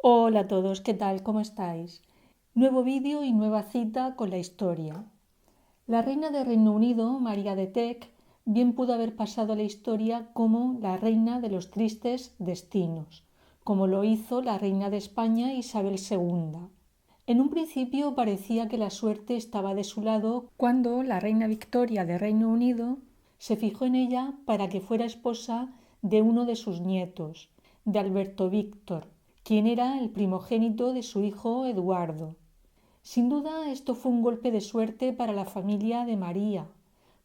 Hola a todos, ¿qué tal? ¿Cómo estáis? Nuevo vídeo y nueva cita con la historia. La reina de Reino Unido, María de Teck, bien pudo haber pasado a la historia como la reina de los tristes destinos, como lo hizo la reina de España Isabel II. En un principio parecía que la suerte estaba de su lado cuando la reina Victoria de Reino Unido se fijó en ella para que fuera esposa de uno de sus nietos, de Alberto Víctor, quien era el primogénito de su hijo Eduardo. Sin duda esto fue un golpe de suerte para la familia de María,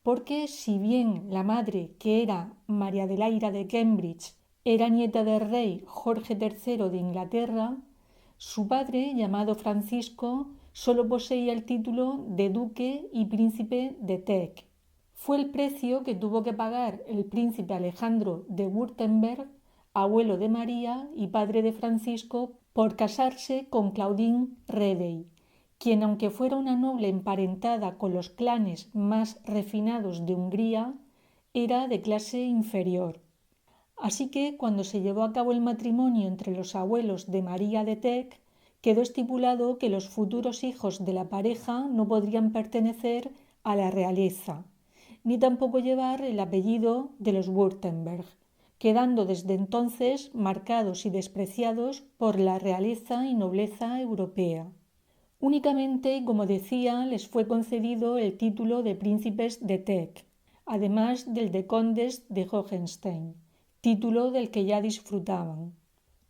porque si bien la madre, que era María Adelaida de Cambridge, era nieta del rey Jorge III de Inglaterra, su padre, llamado Francisco, solo poseía el título de duque y príncipe de Teck. Fue el precio que tuvo que pagar el príncipe Alejandro de Wurtemberg, abuelo de María y padre de Francisco, por casarse con Claudine Redey, quien, aunque fuera una noble emparentada con los clanes más refinados de Hungría, era de clase inferior. Así que, cuando se llevó a cabo el matrimonio entre los abuelos de María de Teck, quedó estipulado que los futuros hijos de la pareja no podrían pertenecer a la realeza, ni tampoco llevar el apellido de los Württemberg, quedando desde entonces marcados y despreciados por la realeza y nobleza europea. Únicamente, como decía, les fue concedido el título de príncipes de Teck, además del de condes de Hohenstein, título del que ya disfrutaban.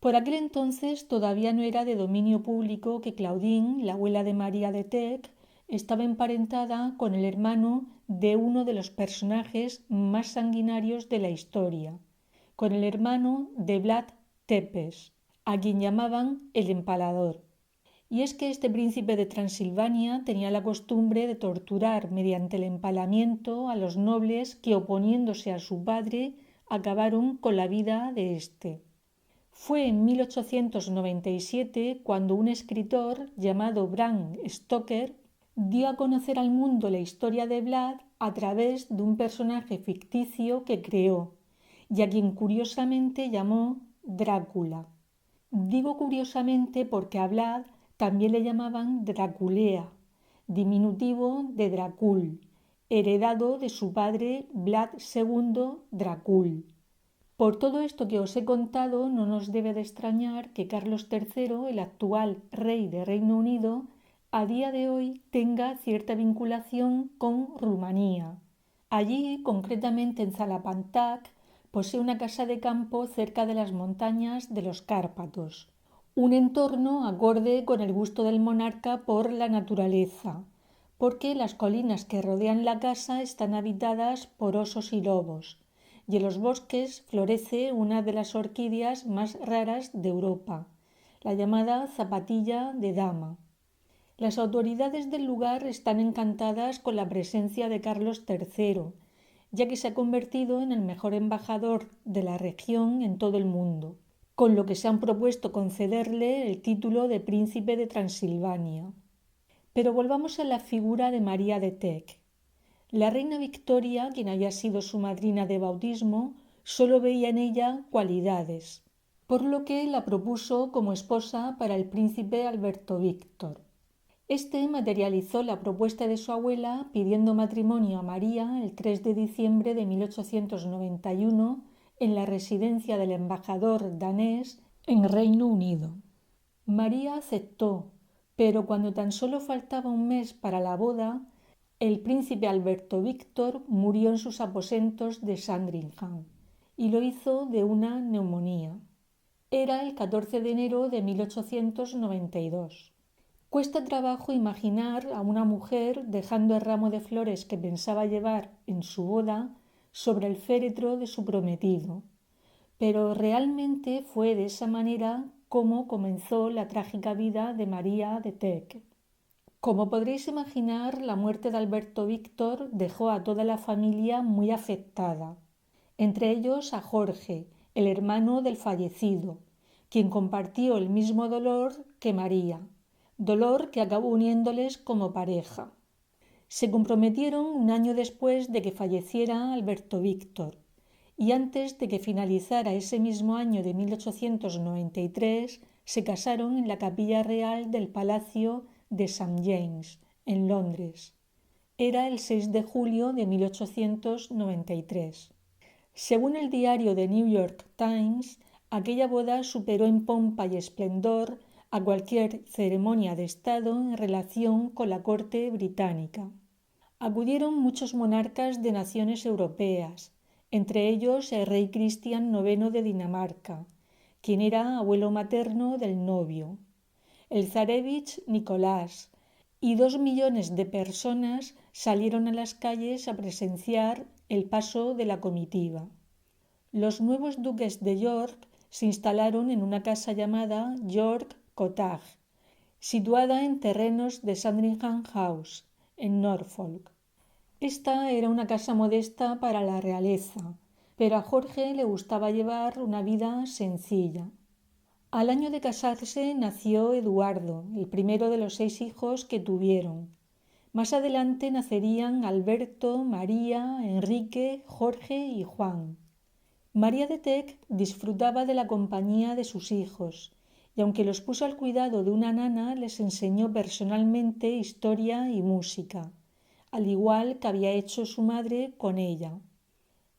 Por aquel entonces todavía no era de dominio público que Claudine, la abuela de María de Teck, estaba emparentada con el hermano de uno de los personajes más sanguinarios de la historia, con el hermano de Vlad Tepes, a quien llamaban el Empalador. Y es que este príncipe de Transilvania tenía la costumbre de torturar mediante el empalamiento a los nobles que, oponiéndose a su padre, acabaron con la vida de éste. Fue en 1897 cuando un escritor llamado Bram Stoker dio a conocer al mundo la historia de Vlad a través de un personaje ficticio que creó y a quien curiosamente llamó Drácula. Digo curiosamente porque a Vlad también le llamaban Draculea, diminutivo de Dracul, heredado de su padre Vlad II Dracul. Por todo esto que os he contado, no nos debe de extrañar que Carlos III, el actual rey de Reino Unido, a día de hoy tenga cierta vinculación con Rumanía. Allí, concretamente en Zalapantac, posee una casa de campo cerca de las montañas de los Cárpatos, un entorno acorde con el gusto del monarca por la naturaleza, porque las colinas que rodean la casa están habitadas por osos y lobos, y en los bosques florece una de las orquídeas más raras de Europa, la llamada zapatilla de dama. Las autoridades del lugar están encantadas con la presencia de Carlos III, ya que se ha convertido en el mejor embajador de la región en todo el mundo, con lo que se han propuesto concederle el título de príncipe de Transilvania. Pero volvamos a la figura de María de Teck. La reina Victoria, quien había sido su madrina de bautismo, solo veía en ella cualidades, por lo que la propuso como esposa para el príncipe Alberto Víctor. Este materializó la propuesta de su abuela pidiendo matrimonio a María el 3 de diciembre de 1891 en la residencia del embajador danés en Reino Unido. María aceptó, pero cuando tan solo faltaba un mes para la boda, el príncipe Alberto Víctor murió en sus aposentos de Sandringham y lo hizo de una neumonía. Era el 14 de enero de 1892. Cuesta trabajo imaginar a una mujer dejando el ramo de flores que pensaba llevar en su boda sobre el féretro de su prometido, pero realmente fue de esa manera como comenzó la trágica vida de María de Teck. Como podréis imaginar, la muerte de Alberto Víctor dejó a toda la familia muy afectada, entre ellos a Jorge, el hermano del fallecido, quien compartió el mismo dolor que María, dolor que acabó uniéndoles como pareja. Se comprometieron un año después de que falleciera Alberto Víctor y antes de que finalizara ese mismo año de 1893 Se casaron en la capilla real del Palacio de St. James, en Londres. Era el 6 de julio de 1893. Según el diario The New York Times, aquella boda superó en pompa y esplendor a cualquier ceremonia de Estado en relación con la corte británica. Acudieron muchos monarcas de naciones europeas, entre ellos el rey Cristian IX de Dinamarca, quien era abuelo materno del novio, el zarevich Nicolás, y 2 millones de personas salieron a las calles a presenciar el paso de la comitiva. Los nuevos duques de York se instalaron en una casa llamada York Cottage, situada en terrenos de Sandringham House, en Norfolk. Esta era una casa modesta para la realeza, pero a Jorge le gustaba llevar una vida sencilla. Al año de casarse nació Eduardo, el primero de los 6 hijos que tuvieron. Más adelante nacerían Alberto, María, Enrique, Jorge y Juan. María de Teck disfrutaba de la compañía de sus hijos, y aunque los puso al cuidado de una nana, les enseñó personalmente historia y música, al igual que había hecho su madre con ella.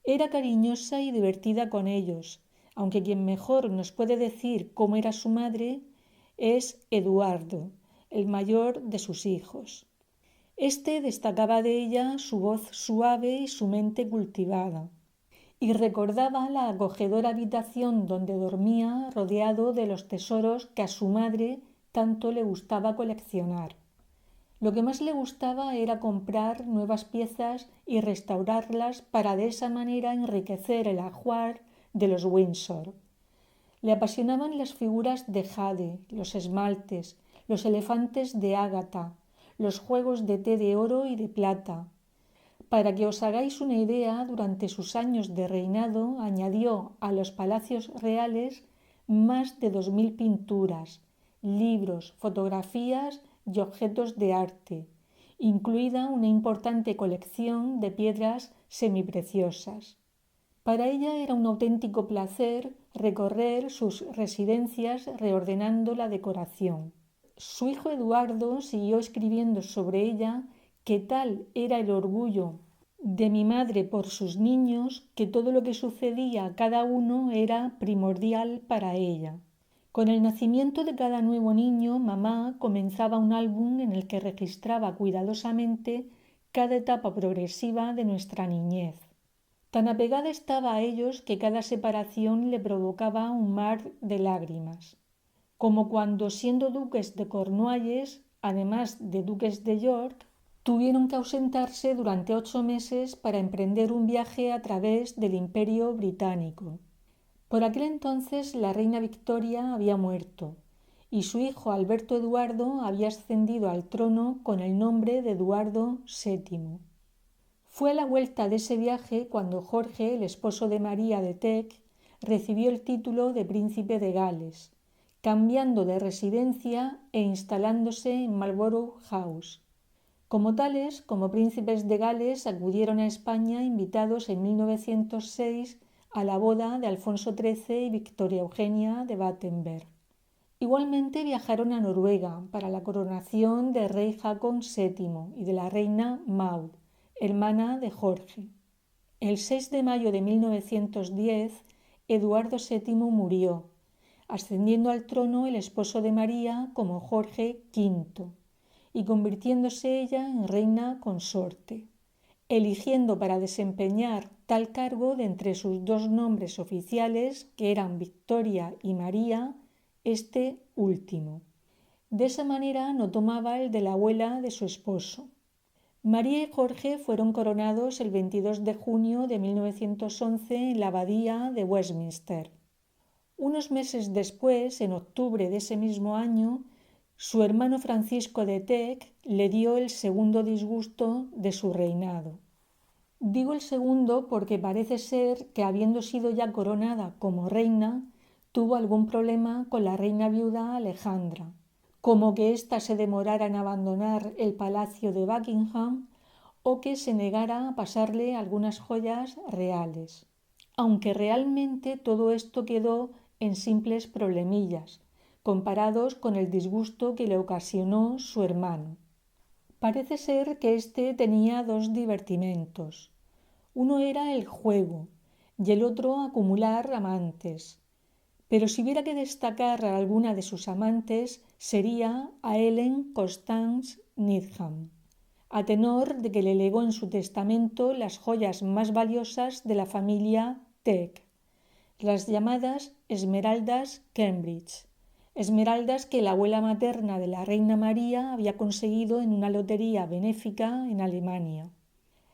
Era cariñosa y divertida con ellos, aunque quien mejor nos puede decir cómo era su madre es Eduardo, el mayor de sus hijos. Este destacaba de ella su voz suave y su mente cultivada, y recordaba la acogedora habitación donde dormía rodeado de los tesoros que a su madre tanto le gustaba coleccionar. Lo que más le gustaba era comprar nuevas piezas y restaurarlas para de esa manera enriquecer el ajuar de los Windsor. Le apasionaban las figuras de jade, los esmaltes, los elefantes de ágata, los juegos de té de oro y de plata. Para que os hagáis una idea, durante sus años de reinado añadió a los palacios reales más de 2000 pinturas, libros, fotografías y objetos de arte, incluida una importante colección de piedras semipreciosas. Para ella era un auténtico placer recorrer sus residencias reordenando la decoración. Su hijo Eduardo siguió escribiendo sobre ella que tal era el orgullo de mi madre por sus niños que todo lo que sucedía a cada uno era primordial para ella. Con el nacimiento de cada nuevo niño, mamá comenzaba un álbum en el que registraba cuidadosamente cada etapa progresiva de nuestra niñez. Tan apegada estaba a ellos que cada separación le provocaba un mar de lágrimas. Como cuando, siendo duques de Cornualles, además de duques de York, tuvieron que ausentarse durante 8 meses para emprender un viaje a través del Imperio Británico. Por aquel entonces la reina Victoria había muerto y su hijo Alberto Eduardo había ascendido al trono con el nombre de Eduardo VII. Fue a la vuelta de ese viaje cuando Jorge, el esposo de María de Teck, recibió el título de príncipe de Gales, cambiando de residencia e instalándose en Marlborough House. Como tales, como príncipes de Gales, acudieron a España invitados en 1906 a la boda de Alfonso XIII y Victoria Eugenia de Battenberg. Igualmente viajaron a Noruega para la coronación del rey Haakon VII y de la reina Maud, hermana de Jorge. El 6 de mayo de 1910, Eduardo VII murió, ascendiendo al trono el esposo de María como Jorge V y convirtiéndose ella en reina consorte, eligiendo para desempeñar tal cargo de entre sus 2 nombres oficiales, que eran Victoria y María, este último. De esa manera no tomaba el de la abuela de su esposo. María y Jorge fueron coronados el 22 de junio de 1911 en la abadía de Westminster. Unos meses después, en octubre de ese mismo año, su hermano Francisco de Teck le dio el segundo disgusto de su reinado. Digo el segundo porque parece ser que, habiendo sido ya coronada como reina, tuvo algún problema con la reina viuda Alejandra, como que ésta se demorara en abandonar el palacio de Buckingham o que se negara a pasarle algunas joyas reales. Aunque realmente todo esto quedó en simples problemillas, comparados con el disgusto que le ocasionó su hermano. Parece ser que éste tenía dos divertimentos. Uno era el juego y el otro acumular amantes. Pero si hubiera que destacar a alguna de sus amantes, sería a Ellen Constance Needham, a tenor de que le legó en su testamento las joyas más valiosas de la familia Teck, las llamadas esmeraldas Cambridge, esmeraldas que la abuela materna de la reina María había conseguido en una lotería benéfica en Alemania.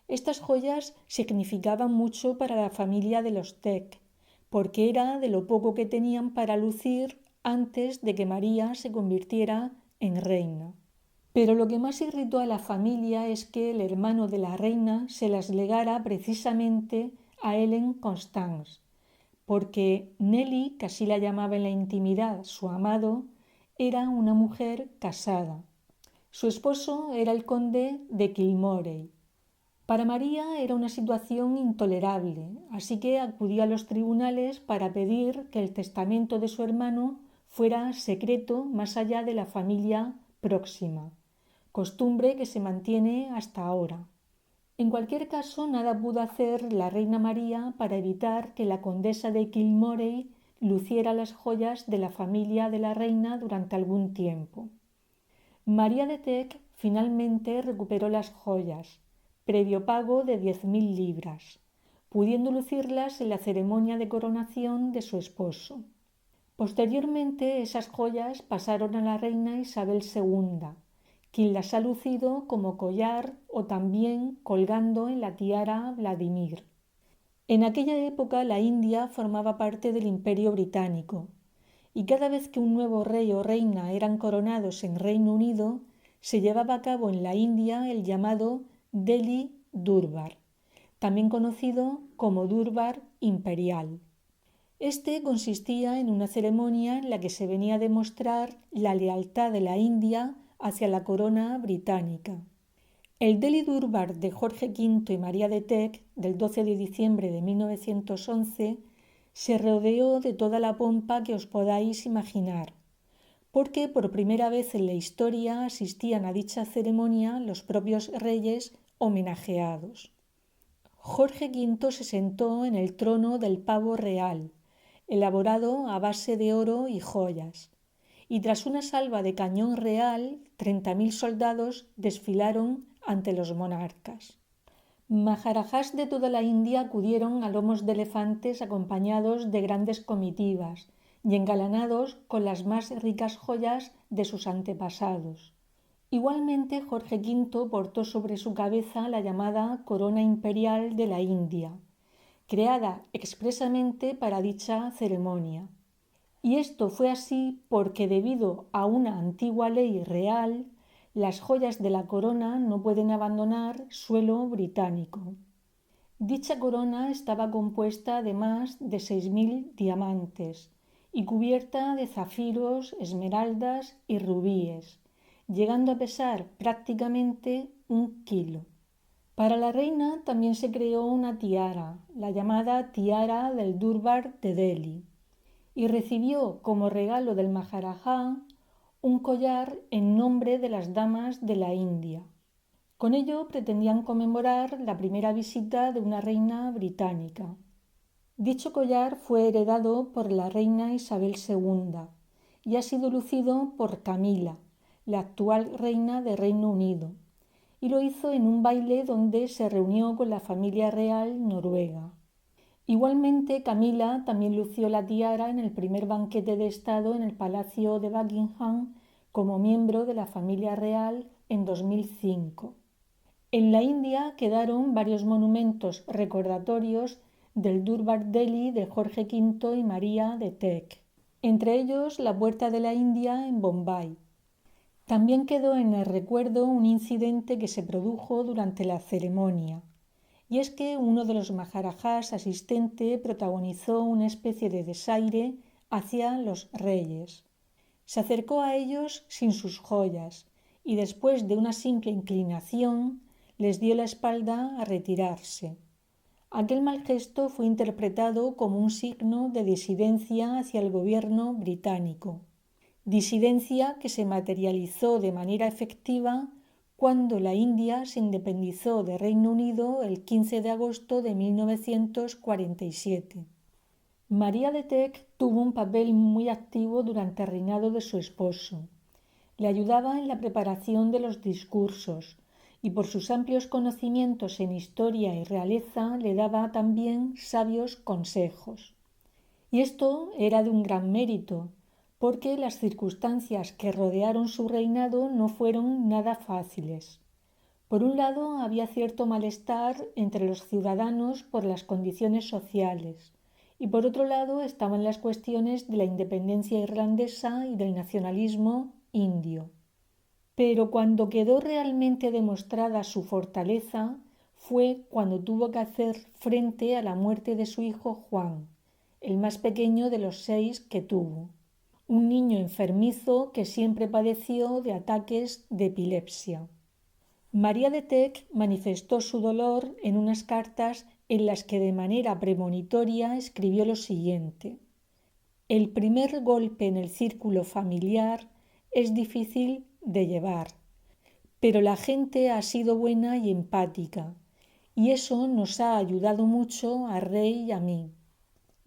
Estas joyas significaban mucho para la familia de los Teck, porque era de lo poco que tenían para lucir antes de que María se convirtiera en reina. Pero lo que más irritó a la familia es que el hermano de la reina se las legara precisamente a Ellen Constance, porque Nelly, que así la llamaba en la intimidad su amado, era una mujer casada. Su esposo era el conde de Kilmorey. Para María era una situación intolerable, así que acudió a los tribunales para pedir que el testamento de su hermano fuera secreto más allá de la familia próxima, costumbre que se mantiene hasta ahora. En cualquier caso, nada pudo hacer la reina María para evitar que la condesa de Kilmorey luciera las joyas de la familia de la reina durante algún tiempo. María de Teck finalmente recuperó las joyas, previo pago de 10.000 libras, pudiendo lucirlas en la ceremonia de coronación de su esposo. Posteriormente, esas joyas pasaron a la reina Isabel II, quien las ha lucido como collar o también colgando en la tiara Vladimir. En aquella época la India formaba parte del Imperio Británico, y cada vez que un nuevo rey o reina eran coronados en Reino Unido, se llevaba a cabo en la India el llamado Delhi Durbar, también conocido como Durbar Imperial. Este consistía en una ceremonia en la que se venía a demostrar la lealtad de la India hacia la corona británica. El Delhi Durbar de Jorge V y María de Teck, del 12 de diciembre de 1911, se rodeó de toda la pompa que os podáis imaginar, porque por primera vez en la historia asistían a dicha ceremonia los propios reyes homenajeados. Jorge V se sentó en el trono del pavo real, elaborado a base de oro y joyas, y tras una salva de cañón real, 30.000 soldados desfilaron ante los monarcas. Maharajás de toda la India acudieron a lomos de elefantes acompañados de grandes comitivas y engalanados con las más ricas joyas de sus antepasados. Igualmente, Jorge V portó sobre su cabeza la llamada Corona Imperial de la India, creada expresamente para dicha ceremonia. Y esto fue así porque, debido a una antigua ley real, las joyas de la corona no pueden abandonar suelo británico. Dicha corona estaba compuesta de más de 6.000 diamantes y cubierta de zafiros, esmeraldas y rubíes, llegando a pesar prácticamente 1 kilo. Para la reina también se creó una tiara, la llamada tiara del Durbar de Delhi, y recibió como regalo del Maharajá un collar en nombre de las damas de la India. Con ello pretendían conmemorar la primera visita de una reina británica. Dicho collar fue heredado por la reina Isabel II y ha sido lucido por Camila, la actual reina de Reino Unido, y lo hizo en un baile donde se reunió con la familia real noruega. Igualmente, Camila también lució la tiara en el primer banquete de Estado en el Palacio de Buckingham como miembro de la familia real en 2005. En la India quedaron varios monumentos recordatorios del Durbar Delhi de Jorge V y María de Teck, entre ellos la Puerta de la India en Bombay. También quedó en el recuerdo un incidente que se produjo durante la ceremonia, y es que uno de los maharajás asistente protagonizó una especie de desaire hacia los reyes. Se acercó a ellos sin sus joyas y después de una simple inclinación les dio la espalda a retirarse. Aquel mal gesto fue interpretado como un signo de disidencia hacia el gobierno británico. disidencia que se materializó de manera efectiva cuando la India se independizó de Reino Unido el 15 de agosto de 1947. María de Teck tuvo un papel muy activo durante el reinado de su esposo. Le ayudaba en la preparación de los discursos y por sus amplios conocimientos en historia y realeza le daba también sabios consejos. Y esto era de un gran mérito, porque las circunstancias que rodearon su reinado no fueron nada fáciles. Por un lado, había cierto malestar entre los ciudadanos por las condiciones sociales, y por otro lado estaban las cuestiones de la independencia irlandesa y del nacionalismo indio. Pero cuando quedó realmente demostrada su fortaleza fue cuando tuvo que hacer frente a la muerte de su hijo Juan, el más pequeño de los 6 que tuvo, un niño enfermizo que siempre padeció de ataques de epilepsia. María de Teck manifestó su dolor en unas cartas en las que de manera premonitoria escribió lo siguiente: el primer golpe en el círculo familiar es difícil de llevar, pero la gente ha sido buena y empática, y eso nos ha ayudado mucho a Rey y a mí.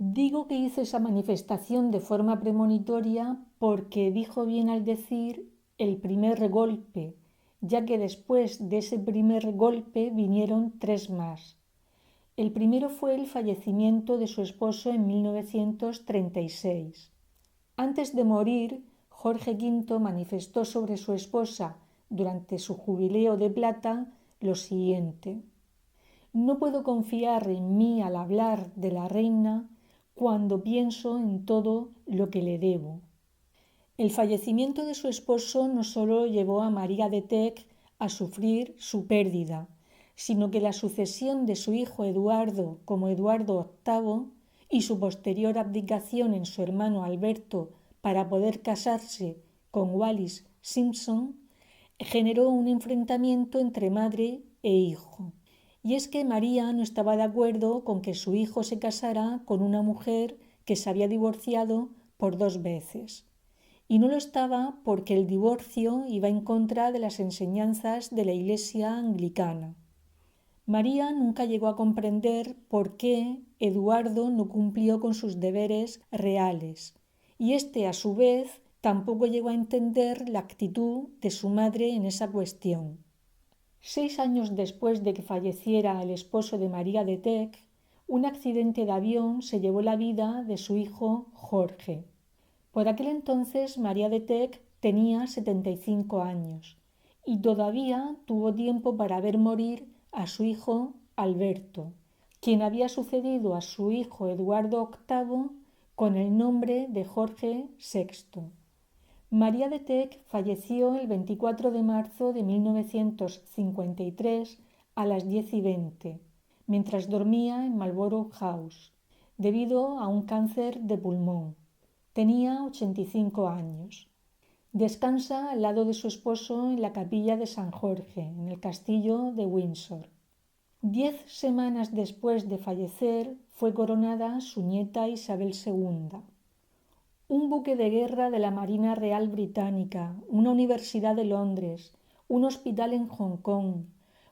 Digo que hizo esa manifestación de forma premonitoria porque dijo bien al decir el primer golpe, ya que después de ese primer golpe vinieron 3 más. El primero fue el fallecimiento de su esposo en 1936. Antes de morir, Jorge V manifestó sobre su esposa durante su jubileo de plata lo siguiente: no puedo confiar en mí al hablar de la reina cuando pienso en todo lo que le debo. El fallecimiento de su esposo no solo llevó a María de Teck a sufrir su pérdida, sino que la sucesión de su hijo Eduardo como Eduardo VIII y su posterior abdicación en su hermano Alberto para poder casarse con Wallis Simpson generó un enfrentamiento entre madre e hijo. Y es que María no estaba de acuerdo con que su hijo se casara con una mujer que se había divorciado por 2 veces. Y no lo estaba porque el divorcio iba en contra de las enseñanzas de la Iglesia anglicana. María nunca llegó a comprender por qué Eduardo no cumplió con sus deberes reales, y éste, a su vez, tampoco llegó a entender la actitud de su madre en esa cuestión. 6 años después de que falleciera el esposo de María de Teck, un accidente de avión se llevó la vida de su hijo Jorge. Por aquel entonces María de Teck tenía 75 años y todavía tuvo tiempo para ver morir a su hijo Alberto, quien había sucedido a su hijo Eduardo VIII con el nombre de Jorge VI. María de Teck falleció el 24 de marzo de 1953 a las 10:20, mientras dormía en Marlborough House, debido a un cáncer de pulmón. Tenía 85 años. Descansa al lado de su esposo en la capilla de San Jorge, en el castillo de Windsor. 10 semanas después de fallecer fue coronada su nieta Isabel II. Un buque de guerra de la Marina Real Británica, una universidad de Londres, un hospital en Hong Kong,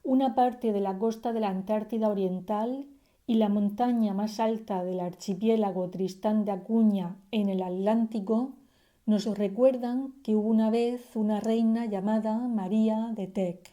una parte de la costa de la Antártida Oriental y la montaña más alta del archipiélago Tristán de Acuña en el Atlántico nos recuerdan que hubo una vez una reina llamada María de Teck.